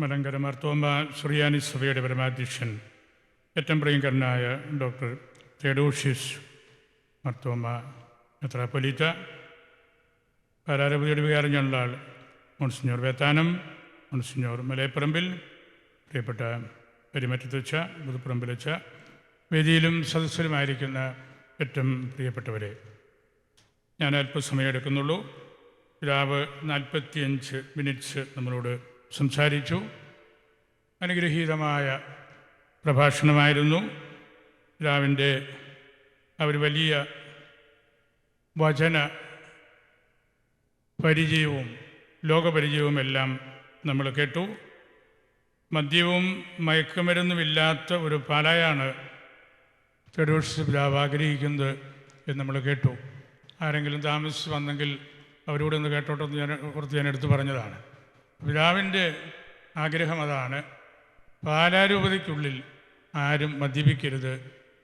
മലങ്കര മാർത്തോമ സുറിയാനി സഭയുടെ പരമാധ്യക്ഷൻ ഏറ്റവും പ്രിയങ്കരനായ ഡോക്ടർ തെഡോഷ്യസ് മാർത്തോമ മെത്രാപ്പൊലീത്ത, പാലാരപതിയുടെ വികാരം ജനറൽ മോൺസിഞ്ഞോർ വേത്താനം, മോൺസിഞ്ഞോർ മലയപ്പറമ്പിൽ, പ്രിയപ്പെട്ട പെരുമറ്റത്തച്ച, പുതുപ്പറമ്പിലച്ച, വേദിയിലും സദസ്സിലുമായിരിക്കുന്ന ഏറ്റവും പ്രിയപ്പെട്ടവരെ, ഞാൻ അല്പസമയം എടുക്കുന്നുള്ളൂ. പിതാവ് 45 മിനിറ്റ്സ് നമ്മളോട് സംസാരിച്ചു. അനുഗ്രഹീതമായ പ്രഭാഷണമായിരുന്നു. പിതാവിൻ്റെ ഒരു വലിയ വചന പരിചയവും ലോകപരിചയവും എല്ലാം നമ്മൾ കേട്ടു. മദ്യവും മയക്കുമരുന്നുമില്ലാത്ത ഒരു പാലായാണ് തെഡോഷ്യസ് പിതാവ് ആഗ്രഹിക്കുന്നത് എന്ന് നമ്മൾ കേട്ടു. ആരെങ്കിലും താമസിച്ച് വന്നെങ്കിൽ അവരോട് ഒന്ന് കേട്ടോട്ടെ എന്ന് ഞാൻ എടുത്തു പറഞ്ഞതാണ്. പിതാവിൻ്റെ ആഗ്രഹം അതാണ്. പാലാരൂപതയ്ക്കുള്ളിൽ ആരും മദ്യപിക്കരുത്,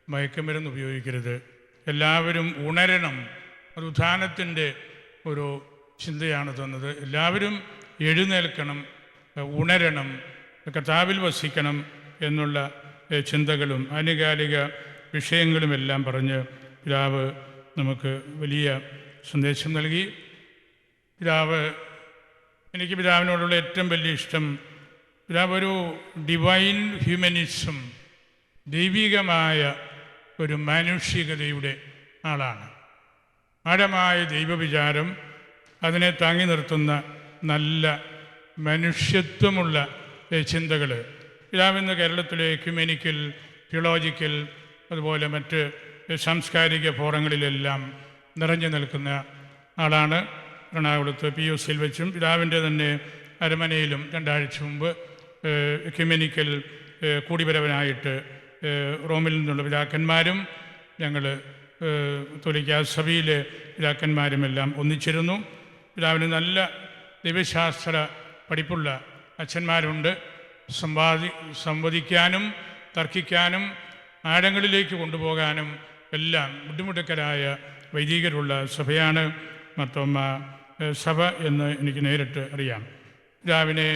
മയക്കുമരുന്ന് ഉപയോഗിക്കരുത്, എല്ലാവരും ഉണരണം. അത് ഉത്ഥാനത്തിൻ്റെ ഒരു ചിന്തയാണ് തന്നത്. എല്ലാവരും എഴുന്നേൽക്കണം, ഉണരണം, കർത്താവിൽ വസിക്കണം എന്നുള്ള ചിന്തകളും ആനുകാലിക വിഷയങ്ങളുമെല്ലാം പറഞ്ഞ് പിതാവ് നമുക്ക് വലിയ സന്ദേശം നൽകി. എനിക്ക് പിതാവിനോടുള്ള ഏറ്റവും വലിയ ഇഷ്ടം, പിതാവ് ഒരു ഡിവൈൻ ഹ്യൂമനിസം, ദൈവികമായ ഒരു മാനുഷികതയുടെ ആളാണ്. ആഴമായ ദൈവവിചാരം, അതിനെ താങ്ങി നിർത്തുന്ന നല്ല മനുഷ്യത്വമുള്ള ചിന്തകൾ. പിതാവിന്ന് കേരളത്തിലെ എക്യുമെനിക്കൽ, തിയോളജിക്കൽ, അതുപോലെ മറ്റ് സാംസ്കാരിക ഫോറങ്ങളിലെല്ലാം നിറഞ്ഞു നിൽക്കുന്ന ആളാണ്. എറണാകുളത്ത് PUC വെച്ചും പിതാവിൻ്റെ തന്നെ അരമനയിലും 2 ആഴ്ച മുമ്പ് എക്യുമെനിക്കൽ കൂടിവരവനായിട്ട് റോമിൽ നിന്നുള്ള പിതാക്കന്മാരും ഞങ്ങൾ കത്തോലിക്കാ സഭയിലെ പിതാക്കന്മാരുമെല്ലാം ഒന്നിച്ചിരുന്നു. പിതാവിന് നല്ല ദൈവശാസ്ത്ര പഠിപ്പുള്ള അച്ഛന്മാരുണ്ട്. സംവദിക്കാനും തർക്കിക്കാനും ആഴങ്ങളിലേക്ക് കൊണ്ടുപോകാനും എല്ലാം ബുദ്ധിമുട്ടക്കരായ വൈദികരുള്ള സഭയാണ് മാർത്തോമ സഭ എന്ന് എനിക്ക് നേരിട്ട് അറിയാം. പിതാവിനെ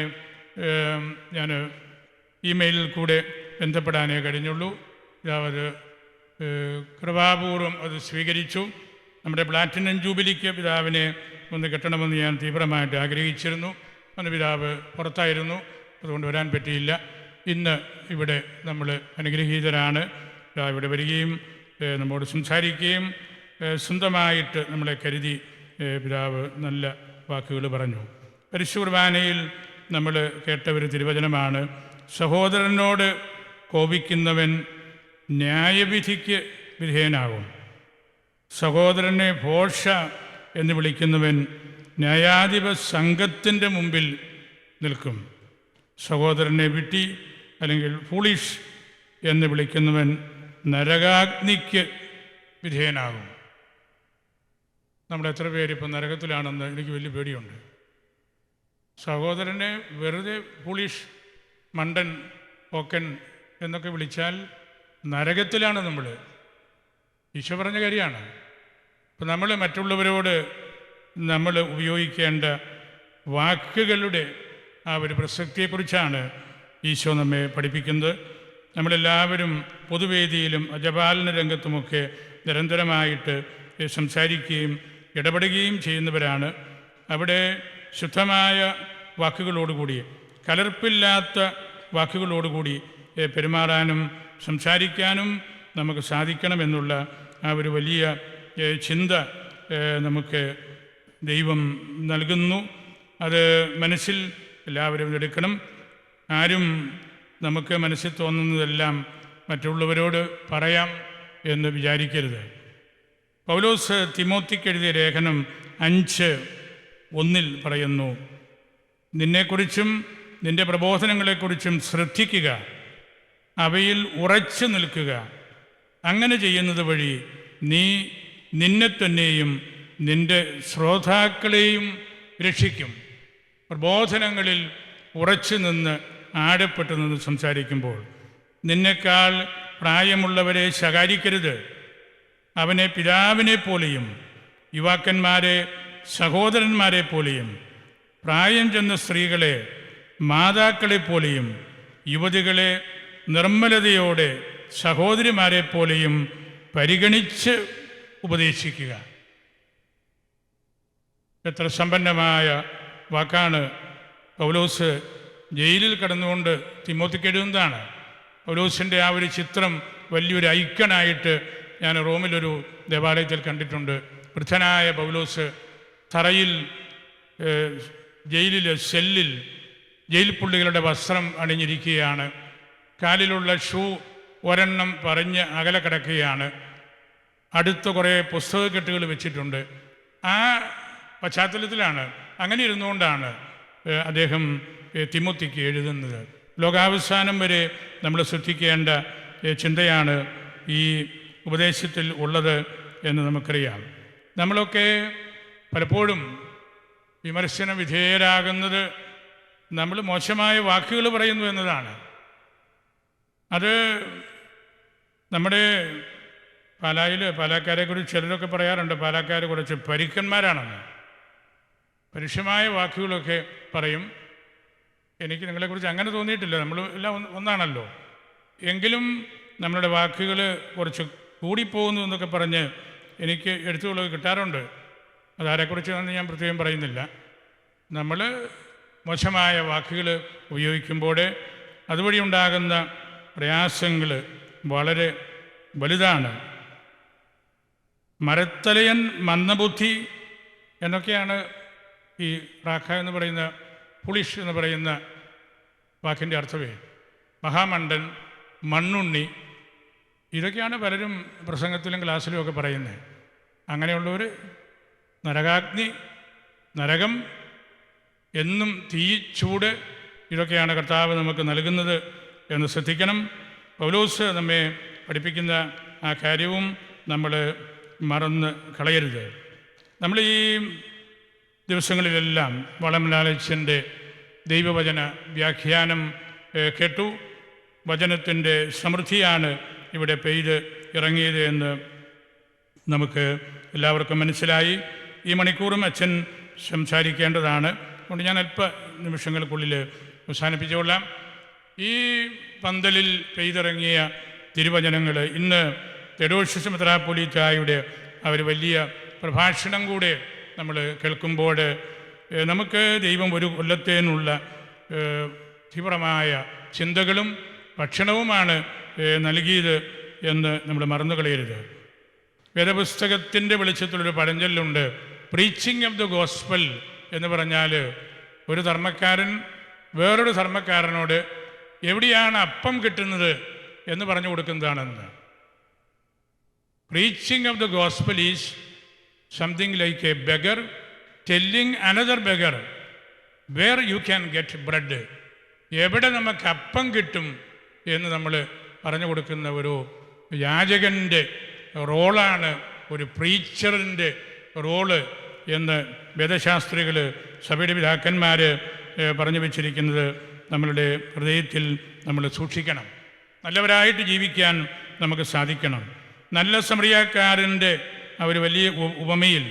ഞാൻ ഇമെയിലിൽ കൂടെ ബന്ധപ്പെടാനേ കഴിഞ്ഞുള്ളൂ. പിതാവ് അത് കൃപാപൂർവം അത് സ്വീകരിച്ചു. നമ്മുടെ പ്ലാറ്റിനം ജൂബിലിക്ക് പിതാവിനെ ഒന്ന് കെട്ടണമെന്ന് ഞാൻ തീവ്രമായിട്ട് ആഗ്രഹിച്ചിരുന്നു. അന്ന് പിതാവ് പുറത്തായിരുന്നു, അതുകൊണ്ട് വരാൻ പറ്റിയില്ല. ഇന്ന് ഇവിടെ നമ്മൾ അനുഗ്രഹീതരാണ്. പിതാവ് ഇവിടെ വരികയും നമ്മോട് സംസാരിക്കുകയും സ്വന്തമായിട്ട് നമ്മളെ കരുതി പിതാവ് നല്ല വാക്കുകൾ പറഞ്ഞു. പരിശുദ്ധ കുർബാനയിൽ നമ്മൾ കേട്ട ഒരു തിരുവചനമാണ്, സഹോദരനോട് കോപിക്കുന്നവൻ ന്യായവിധിക്ക് വിധേയനാകും, സഹോദരനെ ഭോഷ എന്ന് വിളിക്കുന്നവൻ ന്യായാധിപ സംഘത്തിൻ്റെ മുമ്പിൽ നിൽക്കും, സഹോദരനെ വിട്ടി അല്ലെങ്കിൽ ഫൂളിഷ് എന്ന് വിളിക്കുന്നവൻ നരകാഗ്നിക്ക് വിധേയനാകും. നമ്മുടെ എത്ര പേര് ഇപ്പം നരകത്തിലാണെന്ന് എനിക്ക് വലിയ പേടിയുണ്ട്. സഹോദരനെ വെറുതെ ഫൂളിഷ്, മണ്ടൻ, പോക്കൻ എന്നൊക്കെ വിളിച്ചാൽ നരകത്തിലാണ് നമ്മൾ. ഈശോ പറഞ്ഞ കാര്യമാണ്. അപ്പം നമ്മൾ മറ്റുള്ളവരോട് നമ്മൾ ഉപയോഗിക്കേണ്ട വാക്കുകളുടെ ആ ഒരു പ്രസക്തിയെക്കുറിച്ചാണ് ഈശോ നമ്മെ പഠിപ്പിക്കുന്നത്. നമ്മളെല്ലാവരും പൊതുവേദിയിലും അജപാലന രംഗത്തുമൊക്കെ നിരന്തരമായിട്ട് സംസാരിക്കുകയും ഇടപെടുകയും ചെയ്യുന്നവരാണ്. അവിടെ ശുദ്ധമായ വാക്കുകളോടുകൂടി, കലർപ്പില്ലാത്ത വാക്കുകളോടുകൂടി പെരുമാറാനും സംസാരിക്കാനും നമുക്ക് സാധിക്കണമെന്നുള്ള ആ ഒരു വലിയ ചിന്ത നമുക്ക് ദൈവം നൽകുന്നു. അത് മനസ്സിൽ എല്ലാവരും എടുക്കണം. ആരും നമുക്ക് മനസ്സിൽ തോന്നുന്നതെല്ലാം മറ്റുള്ളവരോട് പറയാം എന്ന് വിചാരിക്കരുത്. പൗലോസ് തിമോത്തിക്ക് എഴുതിയ ലേഖനം 5:1 പറയുന്നു, നിന്നെക്കുറിച്ചും നിൻ്റെ പ്രബോധനങ്ങളെക്കുറിച്ചും ശ്രദ്ധിക്കുക, അവയിൽ ഉറച്ചു നിൽക്കുക. അങ്ങനെ ചെയ്യുന്നത് വഴി നീ നിന്നെ തന്നെയും നിൻ്റെ ശ്രോതാക്കളെയും രക്ഷിക്കും. പ്രബോധനങ്ങളിൽ ഉറച്ചു നിന്ന് ആഴപ്പെട്ടു നിന്ന് സംസാരിക്കുമ്പോൾ നിന്നെക്കാൾ പ്രായമുള്ളവരെ ശകാരിക്കരുത്. അവനെ പിതാവിനെ പോലെയും യുവാക്കന്മാരെ സഹോദരന്മാരെ പോലെയും, പ്രായം ചെന്ന സ്ത്രീകളെ മാതാക്കളെപ്പോലെയും യുവതികളെ നിർമ്മലതയോടെ സഹോദരിമാരെപ്പോലെയും പരിഗണിച്ച് ഉപദേശിക്കുക. എത്ര സമ്പന്നമായ വാക്കാണ് പൗലോസ് ജയിലിൽ കടന്നുകൊണ്ട് തിമോത്തിക്ക് എഴുതുന്നതാണ്. പൗലോസിൻ്റെ ആ ഒരു ചിത്രം വലിയൊരു ഐക്കണായിട്ട് ഞാൻ റോമിലൊരു ദേവാലയത്തിൽ കണ്ടിട്ടുണ്ട്. വൃദ്ധനായ പൗലോസ് തറയിൽ ജയിലിലെ സെല്ലിൽ ജയിൽ പുള്ളികളുടെ വസ്ത്രം അണിഞ്ഞിരിക്കുകയാണ്. കാലിലുള്ള ഷൂ ഒരെണ്ണം പറഞ്ഞ് അകലെ കിടക്കുകയാണ്. അടുത്ത കുറേ പുസ്തകക്കെട്ടുകൾ വെച്ചിട്ടുണ്ട്. ആ പശ്ചാത്തലത്തിലാണ്, അങ്ങനെ ഇരുന്നുകൊണ്ടാണ് അദ്ദേഹം തിമോത്തിക്ക് എഴുതുന്നത്. ലോകാവസാനം വരെ നമ്മൾ ശ്രദ്ധിക്കേണ്ട ചിന്തയാണ് ഈ ഉപദേശത്തിൽ ഉള്ളത് എന്ന് നമുക്കറിയാം. നമ്മളൊക്കെ പലപ്പോഴും വിമർശന വിധേയരാകുന്നത് നമ്മൾ മോശമായ വാക്കുകൾ പറയുന്നു എന്നതാണ്. അത് നമ്മുടെ പാലാക്കാരെക്കുറിച്ച് ചിലരൊക്കെ പറയാറുണ്ട്, പാലാക്കാർ കുറച്ച് പരുക്കന്മാരാണെന്ന്. പരുഷമായ വാക്കുകളൊക്കെ പറയും. എനിക്ക് നിങ്ങളെക്കുറിച്ച് അങ്ങനെ തോന്നിയിട്ടില്ല, നമ്മൾ എല്ലാം ഒന്നാണല്ലോ. എങ്കിലും നമ്മളുടെ വാക്കുകൾ കുറച്ച് കൂടിപ്പോകുന്നു എന്നൊക്കെ പറഞ്ഞ് എനിക്ക് എഴുത്തുകളൊക്കെ കിട്ടാറുണ്ട്. അതാരെക്കുറിച്ചാണെന്ന് ഞാൻ പ്രത്യേകം പറയുന്നില്ല. നമ്മൾ മോശമായ വാക്കുകൾ ഉപയോഗിക്കുമ്പോൾ അതുവഴി ഉണ്ടാകുന്ന പ്രയാസങ്ങൾ വളരെ വലുതാണ്. മരത്തലയൻ മന്ദബുദ്ധി എന്നൊക്കെയാണ് ഈ റാഖ എന്ന് പറയുന്ന, പുളിഷ് എന്ന് പറയുന്ന വാക്കിൻ്റെ അർത്ഥമേ. മഹാമണ്ടൻ, മണ്ണുണ്ണി, ഇതൊക്കെയാണ് പലരും പ്രസംഗത്തിലും ക്ലാസ്സിലും ഒക്കെ പറയുന്നത്. അങ്ങനെയുള്ളവർ നരകാഗ്നി, നരകം, എന്നും തീ, ചൂട്, ഇതൊക്കെയാണ് കർത്താവ് നമുക്ക് നൽകുന്നത് എന്ന് ശ്രദ്ധിക്കണം. പൗലോസ് നമ്മെ പഠിപ്പിക്കുന്ന ആ കാര്യവും നമ്മൾ മറന്ന് കളയരുത്. നമ്മൾ ഈ ദിവസങ്ങളിലെല്ലാം വളംലാലച്ചൻ്റെ ദൈവവചന വ്യാഖ്യാനം കേട്ടു. വചനത്തിൻ്റെ സമൃദ്ധിയാണ് ഇവിടെ പെയ്ത് ഇറങ്ങിയത് എന്ന് നമുക്ക് എല്ലാവർക്കും മനസ്സിലായി. ഈ മണിക്കൂറും അച്ഛൻ സംസാരിക്കേണ്ടതാണ്. അതുകൊണ്ട് ഞാൻ അല്പ നിമിഷങ്ങൾക്കുള്ളിൽ അവസാനിപ്പിച്ചുകൊള്ളാം. ഈ പന്തലിൽ പെയ്തിറങ്ങിയ തിരുവചനങ്ങൾ ഇന്ന് തെഡോഷ്യസ് മെത്രാപ്പൊലീത്തായുടെ അവർ വലിയ പ്രഭാഷണം കൂടെ നമ്മൾ കേൾക്കുമ്പോൾ നമുക്ക് ദൈവം ഒരു കൊല്ലത്തേനുള്ള തീവ്രമായ ചിന്തകളും ഭക്ഷണവുമാണ് നൽകിയത് എന്ന് നമ്മൾ മറന്നു കളയരുത്. വേദപുസ്തകത്തിൻ്റെ വെളിച്ചത്തിലൊരു പഴഞ്ചൊല്ലുണ്ട്, പ്രീച്ചിങ് ഓഫ് ദ ഗോസ്പൽ എന്ന് പറഞ്ഞാൽ ഒരു ധർമ്മക്കാരൻ വേറൊരു ധർമ്മക്കാരനോട് എവിടെയാണ് അപ്പം കിട്ടുന്നത് എന്ന് പറഞ്ഞു കൊടുക്കുന്നതാണെന്ന്. Preaching of the gospel is something like a beggar telling another beggar where you can get bread. എവിടെ നമുക്ക് അപ്പം കിട്ടും എന്ന് നമ്മൾ പറഞ്ഞു കൊടുക്കുന്ന ഒരു യാചകൻ്റെ റോളാണ് ഒരു പ്രീച്ചറിൻ്റെ റോള് എന്ന് വേദശാസ്ത്രികൾ, സഭയുടെ പിതാക്കന്മാർ പറഞ്ഞു വെച്ചിരിക്കുന്നത് നമ്മളുടെ ഹൃദയത്തിൽ നമ്മൾ സൂക്ഷിക്കണം. നല്ലവരായിട്ട് ജീവിക്കാൻ നമുക്ക് സാധിക്കണം. നല്ല സമറിയാക്കാരൻ്റെ ഒരു വലിയ ഉപമയിൽ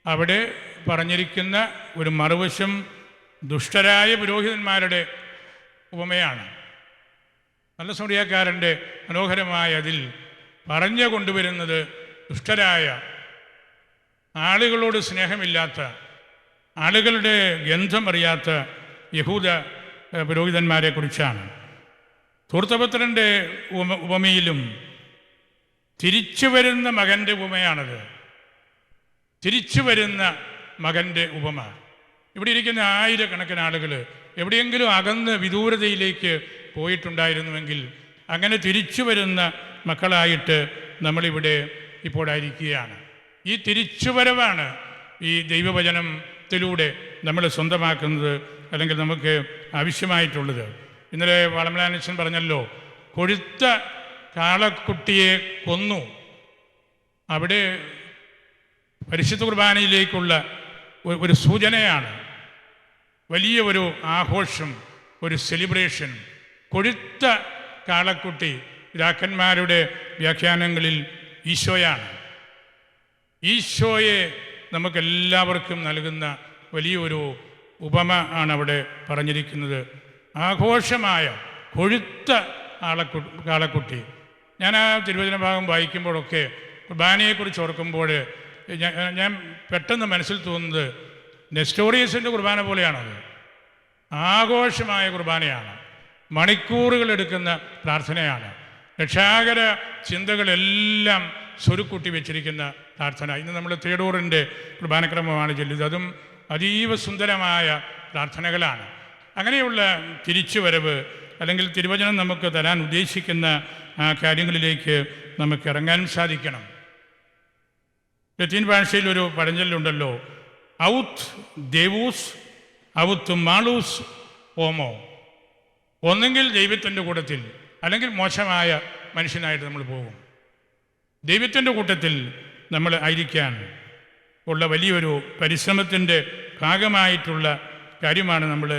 അവിടെ പറഞ്ഞിരിക്കുന്ന ഒരു മറുവശം ദുഷ്ടരായ പുരോഹിതന്മാരുടെ ഉപമയാണ്. നല്ല സമറിയാക്കാരൻ്റെ മനോഹരമായ അതിൽ പറഞ്ഞു കൊണ്ടുവരുന്നത് ദുഷ്ടരായ, ആളുകളോട് സ്നേഹമില്ലാത്ത, ആളുകളുടെ ഗന്ധം അറിയാത്ത യഹൂദ പുരോഹിതന്മാരെ കുറിച്ചാണ്. ധൂർത്തപുത്രൻ്റെ ഉപമയിലും തിരിച്ചു വരുന്ന മകൻ്റെ ഉപമയാണത്. തിരിച്ചു വരുന്ന മകൻ്റെ ഉപമ. ഇവിടെ ഇരിക്കുന്ന ആയിരക്കണക്കിന് ആളുകൾ എവിടെയെങ്കിലും അകന്ന് വിദൂരതയിലേക്ക് പോയിട്ടുണ്ടായിരുന്നുവെങ്കിൽ അങ്ങനെ തിരിച്ചു വരുന്ന മക്കളായിട്ട് നമ്മളിവിടെ ഇപ്പോഴായിരിക്കുകയാണ്. ഈ തിരിച്ചുവരവാണ് ഈ ദൈവവചനത്തിലൂടെ നമ്മൾ സ്വന്തമാക്കുന്നത്, അല്ലെങ്കിൽ നമുക്ക് ആവശ്യമായിട്ടുള്ളത്. ഇന്നലെ വളമലാനച്ചൻ പറഞ്ഞല്ലോ, കൊഴുത്ത കാളക്കുട്ടിയെ കൊന്നു. അവിടെ പരിശുദ്ധ കുർബാനയിലേക്കുള്ള ഒരു സൂചനയാണ്, വലിയ ഒരു ആഘോഷം, ഒരു സെലിബ്രേഷൻ. കൊഴുത്ത കാളക്കുട്ടി പിതാക്കന്മാരുടെ വ്യാഖ്യാനങ്ങളിൽ ഈശോയാണ്. ഈശോയെ നമുക്കെല്ലാവർക്കും നൽകുന്ന വലിയൊരു ഉപമ ആണ് അവിടെ പറഞ്ഞിരിക്കുന്നത്. ആഘോഷമായ കൊഴുത്ത കാളക്കുട്ടി. ഞാൻ ആ തിരുവചന ഭാഗം വായിക്കുമ്പോഴൊക്കെ കുർബാനയെക്കുറിച്ച് ഓർക്കുമ്പോൾ ഞാൻ പെട്ടെന്ന് മനസ്സിൽ തോന്നുന്നത് നെസ്റ്റോറിയസിൻ്റെ കുർബാന പോലെയാണത്. ആഘോഷമായ കുർബാനയാണ്, മണിക്കൂറുകൾ എടുക്കുന്ന പ്രാർത്ഥനയാണ്, രക്ഷാകര ചിന്തകളെല്ലാം സ്വരുക്കൂട്ടി വെച്ചിരിക്കുന്ന പ്രാർത്ഥന. ഇന്ന് നമ്മൾ തിയഡോറിൻ്റെ കുർബാനക്രമമാണ് ചൊല്ലുന്നത്. അതും അതീവ സുന്ദരമായ പ്രാർത്ഥനകളാണ്. അങ്ങനെയുള്ള തിരിച്ചുവരവ് അല്ലെങ്കിൽ തിരുവചനം നമുക്ക് തരാൻ ഉദ്ദേശിക്കുന്ന ആ കാര്യങ്ങളിലേക്ക് നമുക്ക് ഇറങ്ങാനും സാധിക്കണം. ലത്തീൻ ഭാഷയിൽ ഒരു പഴഞ്ചൊല്ലുണ്ടല്ലോ, ഔത്ത് ദേവൂസ് ഔത്ത് മാളൂസ് ഓമോ. ഒന്നെങ്കിൽ ദൈവത്തിൻ്റെ കൂട്ടത്തിൽ അല്ലെങ്കിൽ മോശമായ മനുഷ്യനായിട്ട് നമ്മൾ പോകും. ദൈവത്തിൻ്റെ കൂട്ടത്തിൽ നമ്മൾ ആയിരിക്കാൻ ഉള്ള വലിയൊരു പരിശ്രമത്തിൻ്റെ ഭാഗമായിട്ടുള്ള കാര്യമാണ് നമ്മൾ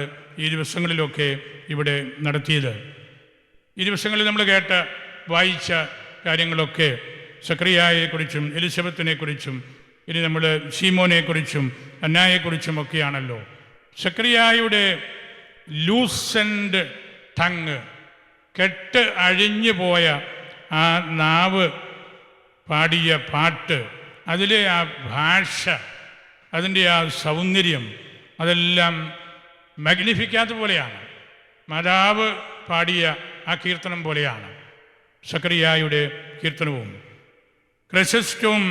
ഈ ദിവസങ്ങളിലൊക്കെ ഇവിടെ നടത്തിയത്. ഈ ദിവസങ്ങളിൽ നമ്മൾ വായിച്ച കാര്യങ്ങളൊക്കെ സക്രിയായെക്കുറിച്ചും എലിസബത്തിനെക്കുറിച്ചും ഇനി നമ്മൾ ശീമോനെക്കുറിച്ചും അന്നായെക്കുറിച്ചും ഒക്കെയാണല്ലോ. സക്രിയായുടെ ലൂസൻഡ് ടങ്, കെട്ട് അഴിഞ്ഞു പോയ ആ നാവ് പാടിയ പാട്ട്, അതിലെ ആ ഭാഷ, അതിൻ്റെ ആ സൗന്ദര്യം, അതെല്ലാം മാഗ്നിഫിക്കാത്ത പോലെയാണ്. മാതാവ് പാടിയ ആ കീർത്തനം പോലെയാണ് സക്രിയായുടെ കീർത്തനവും. ക്രിസസ്റ്റോം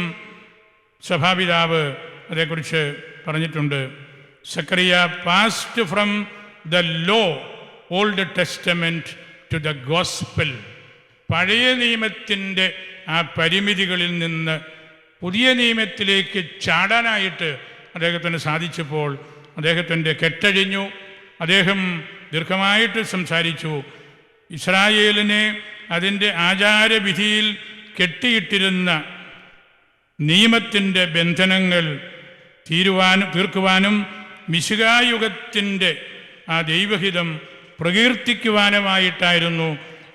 സഭാപിതാവ് അതേക്കുറിച്ച് പറഞ്ഞിട്ടുണ്ട്. Zechariah passed from the law old testament to the gospel. പഴയ നിയമത്തിൻ്റെ ആ പരിമിതികളിൽ നിന്ന് പുതിയ നിയമത്തിലേക്ക് ചാടാനായിട്ട് അദ്ദേഹത്തിന് സാധിച്ചപ്പോൾ അദ്ദേഹത്തിൻ്റെ കെട്ടഴിഞ്ഞു. അദ്ദേഹം ദീർഘമായിട്ട് സംസാരിച്ചു. ഇസ്രായേലിനെ അതിൻ്റെ ആചാരവിധിയിൽ കെട്ടിയിട്ടിരുന്ന നിയമത്തിൻ്റെ ബന്ധനങ്ങൾ തീർക്കുവാനും മിശിഹായുഗത്തിൻ്റെ ആ ദൈവഹിതം പ്രകീർത്തിക്കുവാനുമായിട്ടായിരുന്നു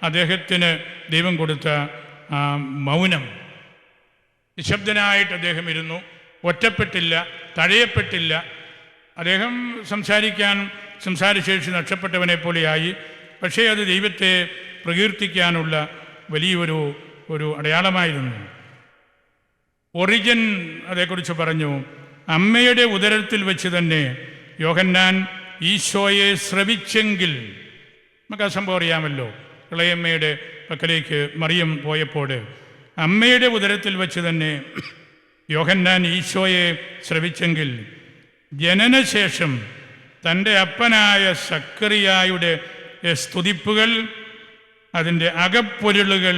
അദ്ദേഹത്തിന് ദൈവം കൊടുത്ത മൗനം. നിശബ്ദനായിട്ട് അദ്ദേഹം ഇരുന്നു, ഒറ്റപ്പെട്ടില്ല, തഴയപ്പെട്ടില്ല. അദ്ദേഹം സംസാരശേഷി നഷ്ടപ്പെട്ടവനെ പോലെയായി. പക്ഷേ അത് ദൈവത്തെ പ്രകീർത്തിക്കാനുള്ള വലിയൊരു അടയാളമായിരുന്നു. ഒറിജിൻ അതേക്കുറിച്ച് പറഞ്ഞു. അമ്മയുടെ ഉദരത്തിൽ വെച്ച് തന്നെ യോഹന്നാൻ ഈശോയെ ശ്രവിച്ചെങ്കിൽ, നമുക്ക് ആ സംഭവം അറിയാമല്ലോ. ഇളയമ്മയുടെ പക്കലേക്ക് മറിയം പോയപ്പോൾ അമ്മയുടെ ഉദരത്തിൽ വെച്ച് തന്നെ യോഹന്നാൻ ഈശോയെ ശ്രവിച്ചെങ്കിൽ ജനനശേഷം തൻ്റെ അപ്പനായ സക്കറിയായുടെ സ്തുതിപ്പുകൾ, അതിൻ്റെ അകപ്പൊരുളുകൾ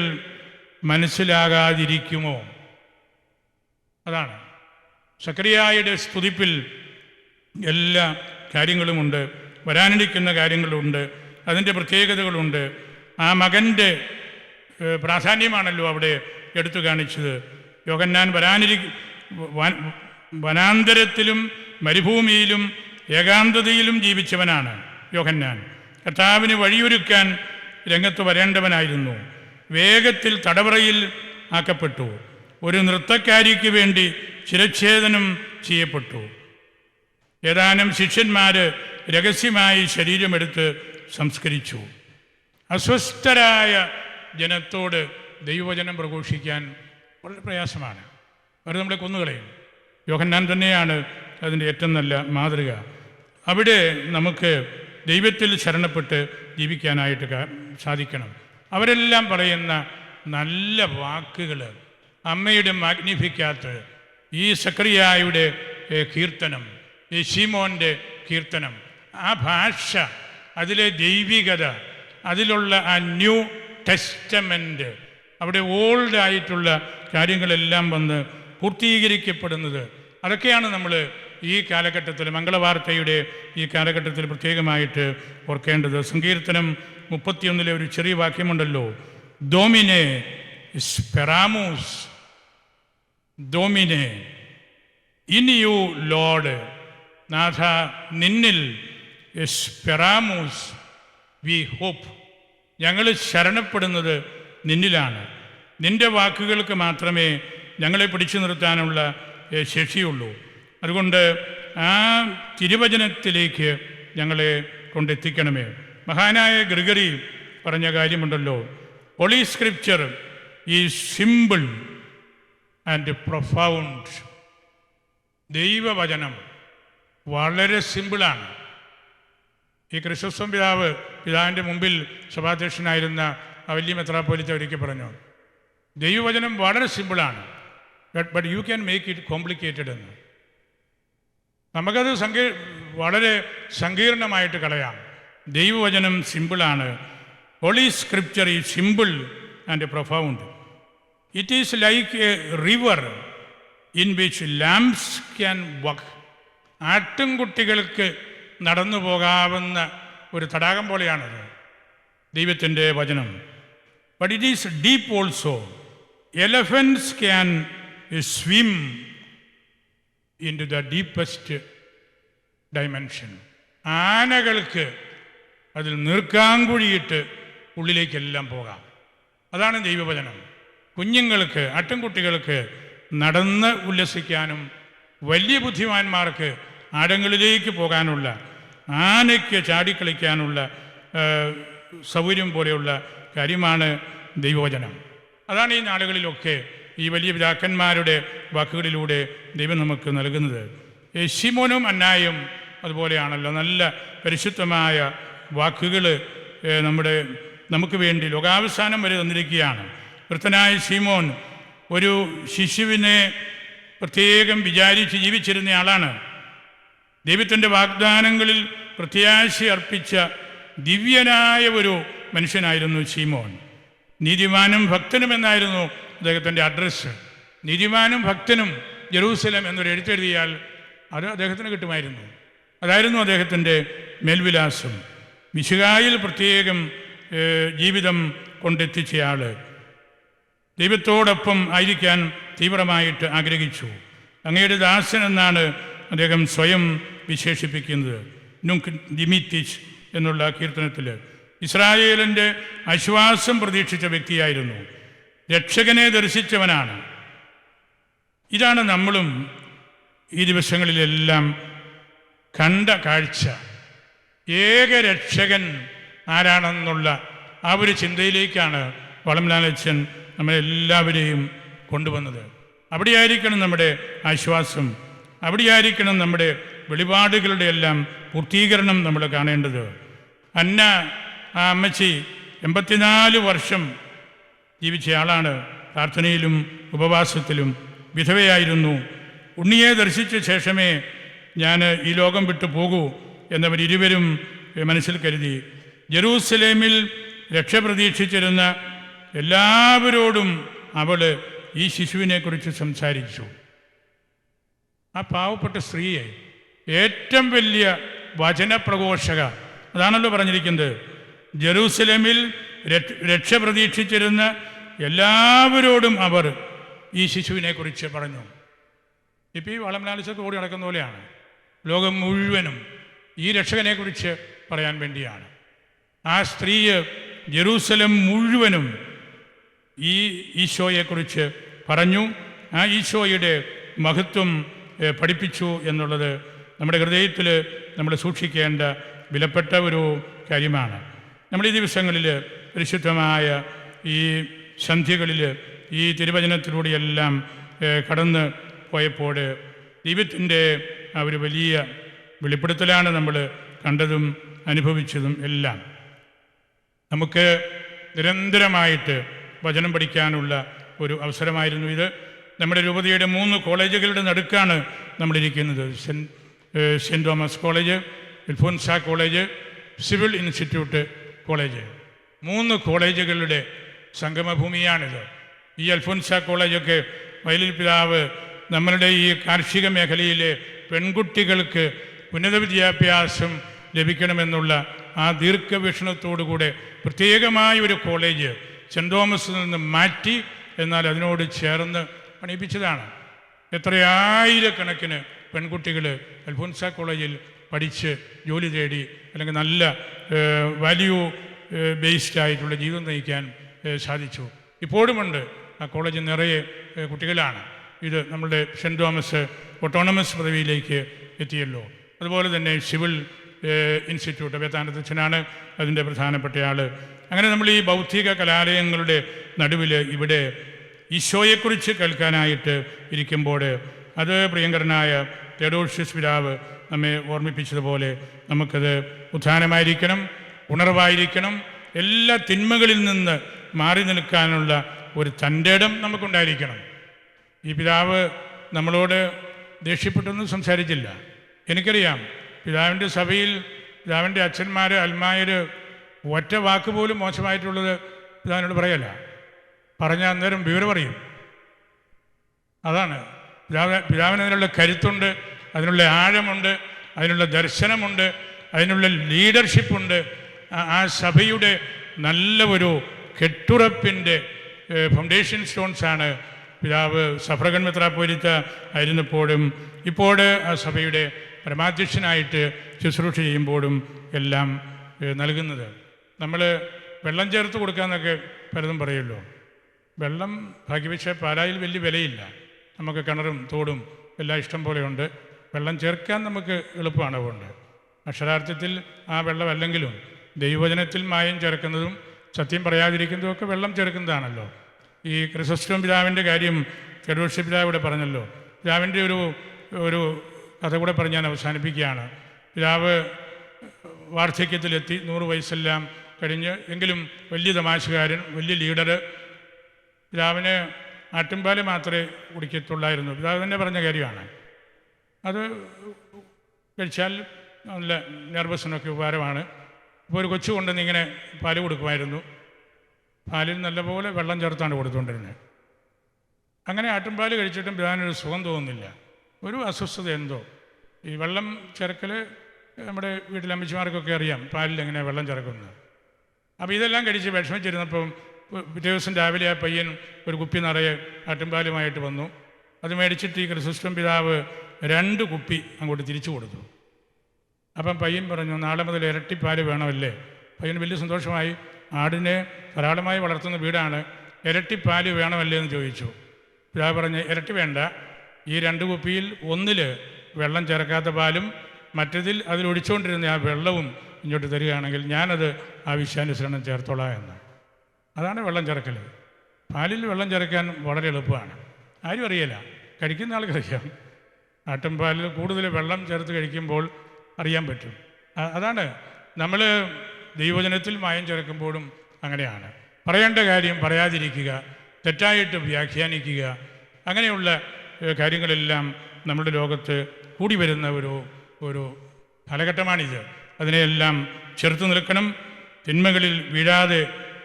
മനസ്സിലാകാതിരിക്കുമോ? അതാണ് സക്കറിയായുടെ സ്തുതിപ്പിൽ എല്ലാ കാര്യങ്ങളുമുണ്ട്, വരാനിരിക്കുന്ന കാര്യങ്ങളുണ്ട്, അതിൻ്റെ പ്രത്യേകതകളുണ്ട്. ആ മകൻ്റെ പ്രാധാന്യമാണല്ലോ അവിടെ എടുത്തു കാണിച്ചത്. യോഹന്നാൻ വനാന്തരത്തിലും മരുഭൂമിയിലും ഏകാന്തതയിലും ജീവിച്ചവനാണ് യോഹന്നാൻ. കർത്താവിന് വഴിയൊരുക്കാൻ രംഗത്ത് വരേണ്ടവനായിരുന്നു. വേഗത്തിൽ തടവറയിൽ ആക്കപ്പെട്ടു. ഒരു നൃത്തക്കാരിക്ക് വേണ്ടി ശിരച്ഛേദനം ചെയ്യപ്പെട്ടു. ഏതാനും ശിഷ്യന്മാർ രഹസ്യമായി ശരീരമെടുത്ത് സംസ്കരിച്ചു. അസ്വസ്ഥരായ ജനത്തോട് ദൈവവചനം പ്രഘോഷിക്കാൻ വളരെ പ്രയാസമാണ്. അവർ നമ്മളെ കൊന്നുകളയും. യോഹന്നാൻ തന്നെയാണ് അതിൻ്റെ ഏറ്റവും നല്ല മാതൃക. അവിടെ നമുക്ക് ദൈവത്തിൽ ശരണപ്പെട്ട് ജീവിക്കാനായിട്ട് സാധിക്കണം. അവരെല്ലാം പറയുന്ന നല്ല വാക്കുകൾ, അമ്മയുടെ മാഗ്നിഫിക്കാത്ത്, ഈ സക്രിയായുടെ കീർത്തനം, ഈ ശീമോൻ്റെ കീർത്തനം, ആ ഭാഷ, അതിലെ ദൈവികത, അതിലുള്ള ആ ന്യൂ ടെസ്റ്റമെൻ്റ്, അവിടെ ഓൾഡ് ആയിട്ടുള്ള കാര്യങ്ങളെല്ലാം വന്ന് പൂർത്തീകരിക്കപ്പെടുന്നത്, അതൊക്കെയാണ് നമ്മൾ ഈ കാലഘട്ടത്തിൽ, മംഗളവാർത്തയുടെ ഈ കാലഘട്ടത്തിൽ പ്രത്യേകമായിട്ട് ഓർക്കേണ്ടത്. സങ്കീർത്തനം 31 ഒരു ചെറിയ വാക്യമുണ്ടല്ലോ, ഡോമിനെ സ്പെറാമൂസ്, ഡോമിനെ ഇൻ യു ലോർഡ്, നാഥ നിന്നിൽ, സ്പെറാമൂസ് വി ഹോപ്പ്, ഞങ്ങൾ ശരണപ്പെടുന്നത് നിന്നിലാണ്. നിൻ്റെ വാക്കുകൾക്ക് മാത്രമേ ഞങ്ങളെ പിടിച്ചു നിർത്താനുള്ള ശേഷിയുള്ളൂ. അതുകൊണ്ട് ആ തിരുവചനത്തിലേക്ക് ഞങ്ങളെ കൊണ്ടെത്തിക്കണമേ. മഹാനായ ഗ്രിഗറി പറഞ്ഞ കാര്യമുണ്ടല്ലോ, holy scripture is simple and profound. ദൈവവചനം വളരെ സിമ്പിളാണ്. ഈ ക്രിസ്തുസ്വം പിതാവിൻ്റെ മുമ്പിൽ സഭാധ്യക്ഷനായിരുന്ന ആ വലിയ മെത്രാപ്പോലീത്ത ഒരിക്കൽ പറഞ്ഞു, ദൈവവചനം വളരെ സിമ്പിളാണ്, but you can make it complicated എന്ന്. നമുക്കത് വളരെ സങ്കീർണമായിട്ട് കളയാം. ദൈവവചനം സിമ്പിളാണ്. Holy scripture is simple and profound. It is like a river in which lambs can walk. ആട്ടിൻകുട്ടികൾക്ക് നടന്നു പോകാവുന്ന ഒരു തടാകം പോലെയാണത് ദൈവത്തിൻ്റെ വചനം. But it is deep also. Elephants can swim into the deepest dimension. ആനകൾക്ക് അതിൽ നീർക്കാങ്കുഴിയിട്ട് ഉള്ളിലേക്കെല്ലാം പോകാം. അതാണ് ദൈവവചനം. കുഞ്ഞുങ്ങൾക്ക്, ആട്ടിൻകുട്ടികൾക്ക് നടന്ന് ഉല്ലസിക്കാനും വലിയ ബുദ്ധിമാന്മാർക്ക് ആഴങ്ങളിലേക്ക് പോകാനുള്ള, ആനയ്ക്ക് ചാടിക്കളിക്കാനുള്ള സൗകര്യം പോലെയുള്ള കാര്യമാണ് ദൈവവചനം. അതാണ് ഈ നാളുകളിലൊക്കെ ഈ വലിയ പിതാക്കന്മാരുടെ വാക്കുകളിലൂടെ ദൈവം നമുക്ക് നൽകുന്നത്. ശിമോനും അന്നായും അതുപോലെയാണല്ലോ. നല്ല പരിശുദ്ധമായ വാക്കുകൾ നമുക്ക് വേണ്ടി ലോകാവസാനം വരെ തന്നിരിക്കുകയാണ്. വൃദ്ധനായ ശിമോൻ ഒരു ശിശുവിനെ പ്രത്യേകം വിചാരിച്ച് ജീവിച്ചിരുന്ന ആളാണ്. ദൈവത്തിൻ്റെ വാഗ്ദാനങ്ങളിൽ പ്രത്യാശ അർപ്പിച്ച ദിവ്യനായ ഒരു മനുഷ്യനായിരുന്നു ശിമോൻ. നീതിമാനും ഭക്തനും എന്നായിരുന്നു അദ്ദേഹത്തിൻ്റെ അഡ്രസ്സ്. നീതിമാനും ഭക്തനും ജെറൂസലം എന്നൊരു എഴുത്തെഴുതിയാൽ അത് അദ്ദേഹത്തിന് കിട്ടുമായിരുന്നു. അതായിരുന്നു അദ്ദേഹത്തിൻ്റെ മേൽവിലാസം. മിശിഹായിൽ പ്രത്യേകം ജീവിതം കൊണ്ടെത്തിച്ചയാൾ. ദൈവത്തോടൊപ്പം ആയിരിക്കാൻ തീവ്രമായിട്ട് ആഗ്രഹിച്ചു. അങ്ങയുടെ ദാസൻ എന്നാണ് അദ്ദേഹം സ്വയം വിശേഷിപ്പിക്കുന്നത്. നുങ്ക് ദിമിത്തിച്ച് എന്നുള്ള കീർത്തനത്തിൽ ഇസ്രായേലിൻ്റെ ആശ്വാസം പ്രതീക്ഷിച്ച വ്യക്തിയായിരുന്നു. രക്ഷകനെ ദർശിച്ചവനാണ്. ഇതാണ് നമ്മളും ഈ ദിവസങ്ങളിലെല്ലാം കണ്ട കാഴ്ച. ഏക രക്ഷകൻ ആരാണെന്നുള്ള ആ ഒരു ചിന്തയിലേക്കാണ് വളംലാലച്ചൻ നമ്മളെല്ലാവരെയും കൊണ്ടുവന്നത്. അവിടെയായിരിക്കണം നമ്മുടെ ആശ്വാസം, അവിടെയായിരിക്കണം നമ്മുടെ വെളിപാടുകളുടെ എല്ലാം പൂർത്തീകരണം നമ്മൾ കാണേണ്ടത്. അന്ന, ആ അമ്മച്ചി 84 വർഷം ജീവിച്ച ആളാണ്. പ്രാർത്ഥനയിലും ഉപവാസത്തിലും വിധവയായിരുന്നു. ഉണ്ണിയെ ദർശിച്ച ശേഷമേ ഞാൻ ഈ ലോകം വിട്ടു പോകൂ എന്നവരിരുവരും മനസ്സിൽ കരുതി. ജെറൂസലേമിൽ രക്ഷ പ്രതീക്ഷിച്ചിരുന്ന എല്ലാവരോടും അവൾ ഈ ശിശുവിനെക്കുറിച്ച് സംസാരിച്ചു. ആ പാവപ്പെട്ട സ്ത്രീയെ ഏറ്റവും വലിയ വചനപ്രഘോഷക, അതാണല്ലോ പറഞ്ഞിരിക്കുന്നത്. ജെറൂസലേമിൽ രക്ഷ പ്രതീക്ഷിച്ചിരുന്ന എല്ലാവരോടും അവർ ഈ ശിശുവിനെക്കുറിച്ച് പറഞ്ഞു. ഇപ്പോൾ ഈ വളംലാലിച്ചൊക്കെ ഓടി നടക്കുന്ന പോലെയാണ്. ലോകം മുഴുവനും ഈ രക്ഷകനെക്കുറിച്ച് പറയാൻ വേണ്ടിയാണ്. ആ സ്ത്രീ ജെറൂസലം മുഴുവനും ഈ ഈശോയെക്കുറിച്ച് പറഞ്ഞു. ആ ഈശോയുടെ മഹത്വം പഠിപ്പിച്ചു എന്നുള്ളത് നമ്മുടെ ഹൃദയത്തിൽ നമ്മൾ സൂക്ഷിക്കേണ്ട വിലപ്പെട്ട ഒരു കാര്യമാണ്. നമ്മൾ ഈ ദിവസങ്ങളിൽ പരിശുദ്ധമായ ഈ സന്ധ്യകളിൽ ഈ തിരുവചനത്തിലൂടെയെല്ലാം കടന്ന് പോയപ്പോൾ ദൈവത്തിൻ്റെ ആ ഒരു വലിയ വെളിപ്പെടുത്തലാണ് നമ്മൾ കണ്ടതും അനുഭവിച്ചതും എല്ലാം. നമുക്ക് നിരന്തരമായിട്ട് വചനം പഠിക്കാനുള്ള ഒരു അവസരമായിരുന്നു ഇത്. നമ്മുടെ രൂപതയുടെ 3 കോളേജുകളുടെ നടുക്കാണ് നമ്മളിരിക്കുന്നത്. Saint Thomas college, Alphonsa college, civil institute college. 3 കോളേജുകളുടെ സംഗമഭൂമിയാണിത്. ഈ അൽഫോൻസ കോളേജൊക്കെ വയലിൽ പിതാവ് നമ്മളുടെ ഈ കാർഷിക മേഖലയിലെ പെൺകുട്ടികൾക്ക് ഉന്നത വിദ്യാഭ്യാസം ലഭിക്കണമെന്നുള്ള ആ ദീർഘവീക്ഷണത്തോടുകൂടെ പ്രത്യേകമായ ഒരു കോളേജ് സെൻറ്റ് തോമസിൽ നിന്ന് മാറ്റി, എന്നാൽ അതിനോട് ചേർന്ന് പണിയിപ്പിച്ചതാണ്. എത്രയായിരക്കണക്കിന് പെൺകുട്ടികൾ അൽഫോൻസ കോളേജിൽ പഠിച്ച് ജോലി തേടി അല്ലെങ്കിൽ നല്ല വാല്യൂ ബേസ്ഡ് ആയിട്ടുള്ള ജീവിതം നയിക്കാൻ സാധിച്ചു. ഇപ്പോഴുമുണ്ട് ആ കോളേജ് നിറയെ കുട്ടികളാണ്. ഇത് നമ്മളുടെ സെൻറ്റ് തോമസ് ഓട്ടോണമസ് പദവിയിലേക്ക് എത്തിയല്ലോ. അതുപോലെ തന്നെ സിവിൽ ഇൻസ്റ്റിറ്റ്യൂട്ട് വേദാന്തച്ഛനാണ് അതിൻ്റെ പ്രധാനപ്പെട്ട ആൾ. അങ്ങനെ നമ്മൾ ഈ ബൗദ്ധിക കലാലയങ്ങളുടെ നടുവിൽ ഇവിടെ ഈശോയെക്കുറിച്ച് കേൾക്കാനായിട്ട് ഇരിക്കുമ്പോൾ അത് പ്രിയങ്കരനായ തെയോഡോഷ്യസ് പിതാവ് നമ്മെ ഓർമ്മിപ്പിച്ചതുപോലെ നമുക്കത് ഉത്ഥാനമായിരിക്കണം, ഉണർവായിരിക്കണം. എല്ലാ തിന്മകളിൽ നിന്ന് മാറി നിൽക്കാനുള്ള ഒരു തൻ്റെടം നമുക്കുണ്ടായിരിക്കണം. ഈ പിതാവ് നമ്മളോട് ദേഷ്യപ്പെട്ടൊന്നും സംസാരിച്ചില്ല. എനിക്കറിയാം പിതാവിൻ്റെ സഭയിൽ പിതാവിൻ്റെ അച്ഛന്മാർ അൽമായർ ഒറ്റ വാക്ക് പോലും മോശമായിട്ടുള്ളത് പിതാവിനോട് പറയല്ല. പറഞ്ഞാൽ അന്നേരം വിവരം പറയും. അതാണ് പിതാവിന് അതിനുള്ള കരുത്തുണ്ട്, അതിനുള്ള ആഴമുണ്ട്, അതിനുള്ള ദർശനമുണ്ട്, അതിനുള്ള ലീഡർഷിപ്പുണ്ട്. ആ സഭയുടെ നല്ല ഒരു കെട്ടുറപ്പിൻ്റെ ഫൗണ്ടേഷൻ സ്റ്റോൺസാണ് പിതാവ് സഫ്രഗൻ മെത്രാപ്പോലീത്ത ആയിരുന്നപ്പോഴും ഇപ്പോൾ ആ സഭയുടെ പരമാധ്യക്ഷനായിട്ട് ശുശ്രൂഷ ചെയ്യുമ്പോഴും എല്ലാം നൽകുന്നത്. നമ്മൾ വെള്ളം ചേർത്ത് കൊടുക്കാമെന്നൊക്കെ പലതും പറയുമല്ലോ. വെള്ളം ഭാഗ്യവശ പാലായിൽ വലിയ വിലയില്ല. നമുക്ക് കിണറും തോടും എല്ലാം ഇഷ്ടം പോലെയുണ്ട്. വെള്ളം ചേർക്കാൻ നമുക്ക് എളുപ്പമാണ്. അതുകൊണ്ട് അക്ഷരാർത്ഥത്തിൽ ആ വെള്ളം അല്ലെങ്കിലും ദൈവവചനത്തിൽ മായം ചേർക്കുന്നതും സത്യം പറയാതിരിക്കുന്നതും ഒക്കെ വെള്ളം ചേർക്കുന്നതാണല്ലോ. ഈ ക്രിസോസ്റ്റം പിതാവിൻ്റെ കാര്യം തെയോഡോഷ്യസ് പിതാവ് ഇവിടെ പറഞ്ഞല്ലോ. പിതാവിൻ്റെ ഒരു കഥ കൂടെ പറഞ്ഞ് ഞാൻ അവസാനിപ്പിക്കുകയാണ്. പിതാവ് വാർദ്ധക്യത്തിലെത്തി, 100 വയസ്സെല്ലാം കഴിഞ്ഞ്, എങ്കിലും വലിയ തമാശകാരൻ, വലിയ ലീഡർ. പിതാവിന് ആട്ടുംപാല് മാത്രമേ കുടിക്കത്തുള്ളായിരുന്നു. പിതാവ് തന്നെ പറഞ്ഞ കാര്യമാണ്. അത് കഴിച്ചാൽ നല്ല നെർവസിനൊക്കെ ഉപകാരമാണ്. ഇപ്പോൾ ഒരു കൊച്ചു കൊണ്ടുവന്ന് ഇങ്ങനെ പാല് കൊടുക്കുമായിരുന്നു. പാലിൽ നല്ലപോലെ വെള്ളം ചേർത്താണ് കൊടുത്തുകൊണ്ടിരുന്നത്. അങ്ങനെ ആട്ടുംപാല് കഴിച്ചിട്ടും പിതാവിനൊരു സുഖം തോന്നുന്നില്ല, ഒരു അസ്വസ്ഥത എന്തോ. ഈ വെള്ളം ചേർക്കൽ നമ്മുടെ വീട്ടിലെ അമ്മച്ചിമാർക്കൊക്കെ അറിയാം, പാലിൽ എങ്ങനെ വെള്ളം ചേർക്കുന്നത്. അപ്പോൾ ഇതെല്ലാം കഴിച്ച് വിഷമിച്ചിരുന്നപ്പം പിറ്റേ ദിവസം രാവിലെ ആ പയ്യൻ ഒരു കുപ്പി നിറയെ ആട്ടുംപാലുമായിട്ട് വന്നു. അത് മേടിച്ചിട്ട് ഈ ക്രിസോസ്റ്റം പിതാവ് 2 കുപ്പി അങ്ങോട്ട് തിരിച്ചു കൊടുത്തു. അപ്പം പയ്യൻ പറഞ്ഞു, നാളെ മുതൽ ഇരട്ടിപ്പാല് വേണമല്ലേ? പയ്യന് വലിയ സന്തോഷമായി. ആടിനെ ധാരാളമായി വളർത്തുന്ന വീടാണ്, ഇരട്ടിപ്പാല് വേണമല്ലേ എന്ന് ചോദിച്ചു. പിതാവ് പറഞ്ഞ്, ഇരട്ടി വേണ്ട, ഈ 2 കുപ്പിയിൽ ഒന്നിൽ വെള്ളം ചേർക്കാത്ത പാലും മറ്റതിൽ അതിലൊഴിച്ചുകൊണ്ടിരുന്ന ആ വെള്ളവും ഇങ്ങോട്ട് തരികയാണെങ്കിൽ ഞാനത് ആവശ്യാനുസരണം ചേർത്തോളാം എന്ന്. അതാണ് വെള്ളം ചേർക്കൽ. പാലിൽ വെള്ളം ചേർക്കാൻ വളരെ എളുപ്പമാണ്. ആരും അറിയില്ല, കഴിക്കുന്ന ആൾക്കറിയാം. ആട്ടുംപാലിൽ കൂടുതൽ വെള്ളം ചേർത്ത് കഴിക്കുമ്പോൾ അറിയാൻ പറ്റും. അതാണ് നമ്മൾ ദൈവവചനത്തിൽ മായം ചേർക്കുമ്പോഴും അങ്ങനെയാണ്. പറയേണ്ട കാര്യം പറയാതിരിക്കുക, തെറ്റായിട്ട് വ്യാഖ്യാനിക്കുക, അങ്ങനെയുള്ള കാര്യങ്ങളെല്ലാം നമ്മുടെ ലോകത്ത് കൂടി വരുന്ന ഒരു കാലഘട്ടമാണിത്. അതിനെയെല്ലാം ചെറുത്ത് നിൽക്കണം. തിന്മകളിൽ വീഴാതെ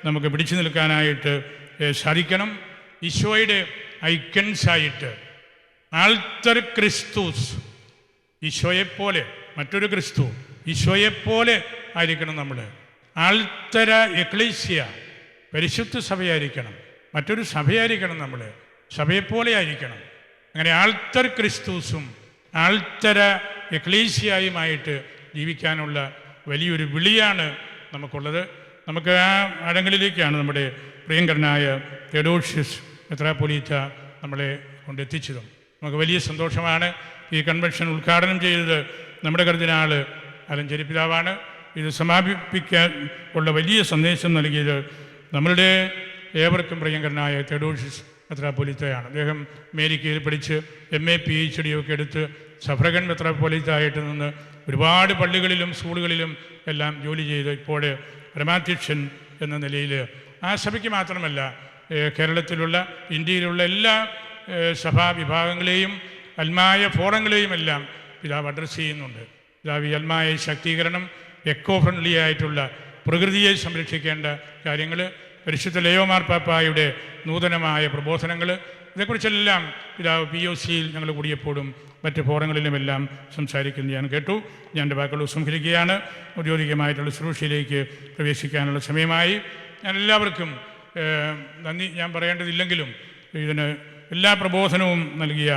നമുക്ക് പിടിച്ചു നിൽക്കാനായിട്ട് സാധിക്കണം. ഈശോയുടെ ഐക്കൺസായിട്ട് ആൾത്തർ ക്രിസ്തുസ്, ഈശോയെപ്പോലെ മറ്റൊരു ക്രിസ്തു, ഈശോയെപ്പോലെ ആയിരിക്കണം നമ്മൾ. ആൾത്തര എക്ലീസിയ, പരിശുദ്ധ സഭയായിരിക്കണം, മറ്റൊരു സഭയായിരിക്കണം നമ്മൾ, സഭയെപ്പോലെ ആയിരിക്കണം. അങ്ങനെ ആൾത്തർ ക്രിസ്തുസും ആൾത്തര എക്ലീസിയായുമായിട്ട് ജീവിക്കാനുള്ള വലിയൊരു വിളിയാണ് നമുക്കുള്ളത്. നമുക്ക് ആ അടങ്ങളിലേക്കാണ് നമ്മുടെ പ്രിയങ്കരനായ തെയോഡോഷ്യസ് മെത്രാപ്പൊലീത്ത നമ്മളെ കൊണ്ടെത്തിച്ചതും. നമുക്ക് വലിയ സന്തോഷമാണ്. ഈ കൺവെൻഷൻ ഉദ്ഘാടനം ചെയ്തത് നമ്മുടെ കർദിനാൾ ആലഞ്ചേരി പിതാവാണ്. ഇത് സമാപിപ്പിക്കാൻ ഉള്ള വലിയ സന്ദേശം നൽകിയത് നമ്മളുടെ ഏവർക്കും പ്രിയങ്കരനായ തെയോഡോഷ്യസ് മെത്രാപ്പൊലീത്തയാണ്. അദ്ദേഹം അമേരിക്കയിൽ പഠിച്ച് MA PhD ഒക്കെ എടുത്ത് സഫ്രഗൻ മെത്രാപ്പൊലീത്തായിട്ട് നിന്ന് ഒരുപാട് പള്ളികളിലും സ്കൂളുകളിലും എല്ലാം ജോലി ചെയ്ത് ഇപ്പോൾ പരമാധ്യക്ഷൻ എന്ന നിലയിൽ ആ സഭയ്ക്ക് മാത്രമല്ല കേരളത്തിലുള്ള ഇന്ത്യയിലുള്ള എല്ലാ സഭാ വിഭാഗങ്ങളെയും അൽമായ ഫോറങ്ങളെയും എല്ലാം പിതാവ് അഡ്രസ്സ് ചെയ്യുന്നുണ്ട്. പിതാവ് ഈ അൽമായ ശാക്തീകരണം, എക്കോ ഫ്രണ്ട്ലി ആയിട്ടുള്ള പ്രകൃതിയെ സംരക്ഷിക്കേണ്ട കാര്യങ്ങൾ, പരിശുദ്ധ ലിയോ മാർപ്പാപ്പായുടെ നൂതനമായ പ്രബോധനങ്ങൾ, ഇതേക്കുറിച്ചെല്ലാം പിതാവ് POCയിൽ ഞങ്ങൾ കൂടിയപ്പോഴും മറ്റ് ഫോറങ്ങളിലുമെല്ലാം സംസാരിക്കുന്നത് ഞാൻ കേട്ടു. ഞാൻ എൻ്റെ വാക്കുകൾ സംഹരിക്കുകയാണ്. ഔദ്യോഗികമായിട്ടുള്ള ശുശ്രൂഷയിലേക്ക് പ്രവേശിക്കാനുള്ള സമയമായി. ഞാൻ എല്ലാവർക്കും നന്ദി ഞാൻ പറയേണ്ടതില്ലെങ്കിലും ഇതിന് എല്ലാ പ്രബോധനവും നൽകിയ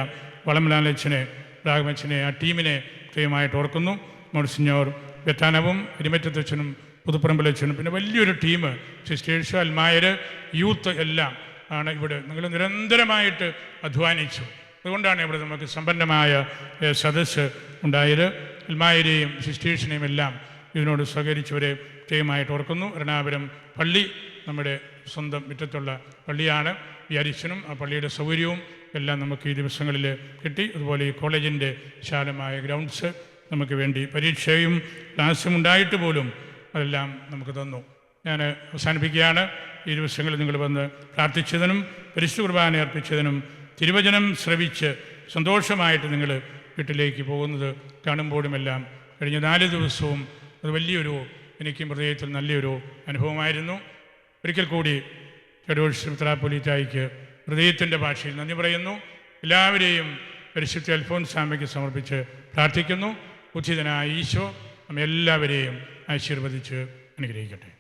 വളംലാലച്ചനെ, രാഘവച്ചനെ, ആ ടീമിനെ കൃത്യമായിട്ട് ഓർക്കുന്നു. മോൺസിഞ്ഞോർ ബെറ്റാനവും എരിമറ്റത്തച്ഛനും പുതുപ്പറമ്പിലച്ഛനും പിന്നെ വലിയൊരു ടീം, സിസ്റ്റേഴ്സ്, അൽമായർ, യൂത്ത് എല്ലാം ആണ് ഇവിടെ. നിങ്ങൾ നിരന്തരമായിട്ട് അധ്വാനിച്ചു. അതുകൊണ്ടാണ് ഇവിടെ നമുക്ക് സമ്പന്നമായ സദസ്സ് ഉണ്ടായത്. എൽമായരെയും സിസ്റ്റേഴ്സിനെയും എല്ലാം ഇതിനോട് സഹകരിച്ചവരെ പ്രത്യേകമായിട്ട് ഓർക്കുന്നു. എറണാകുളം പള്ളി നമ്മുടെ സ്വന്തം മുറ്റത്തുള്ള പള്ളിയാണ്. വിചാരിച്ചനും ആ പള്ളിയുടെ സൗകര്യവും എല്ലാം നമുക്ക് ഈ ദിവസങ്ങളിൽ കിട്ടി. അതുപോലെ ഈ കോളേജിൻ്റെ വിശാലമായ ഗ്രൗണ്ട്സ് നമുക്ക് വേണ്ടി പരീക്ഷയും ക്ലാസ്സും ഉണ്ടായിട്ട് പോലും അതെല്ലാം നമുക്ക് തന്നു. ഞാൻ അവസാനിപ്പിക്കുകയാണ്. ഈ ദിവസങ്ങളിൽ നിങ്ങൾ വന്ന് പ്രാർത്ഥിച്ചതിനും പരിശുദ്ധ കുർബാന അർപ്പിച്ചതിനും തിരുവചനം ശ്രവിച്ച് സന്തോഷമായിട്ട് നിങ്ങൾ വീട്ടിലേക്ക് പോകുന്നത് കാണുമ്പോഴുമെല്ലാം കഴിഞ്ഞ 4 ദിവസവും അത് വലിയൊരു എനിക്കും ഹൃദയത്തിൽ നല്ലൊരു അനുഭവമായിരുന്നു. ഒരിക്കൽ കൂടി ഫെഡോഴ്സ് മെത്രാപ്പൊലീത്തായ്ക്ക് ഹൃദയത്തിൻ്റെ ഭാഷയിൽ നന്ദി പറയുന്നു. എല്ലാവരെയും പരിശുദ്ധ അൽഫോൻസാമ്മയ്ക്ക് സമർപ്പിച്ച് പ്രാർത്ഥിക്കുന്നു. ഉചിതനായ ഈശോ നമ്മെല്ലാവരെയും ആശീർവദിച്ച് അനുഗ്രഹിക്കട്ടെ.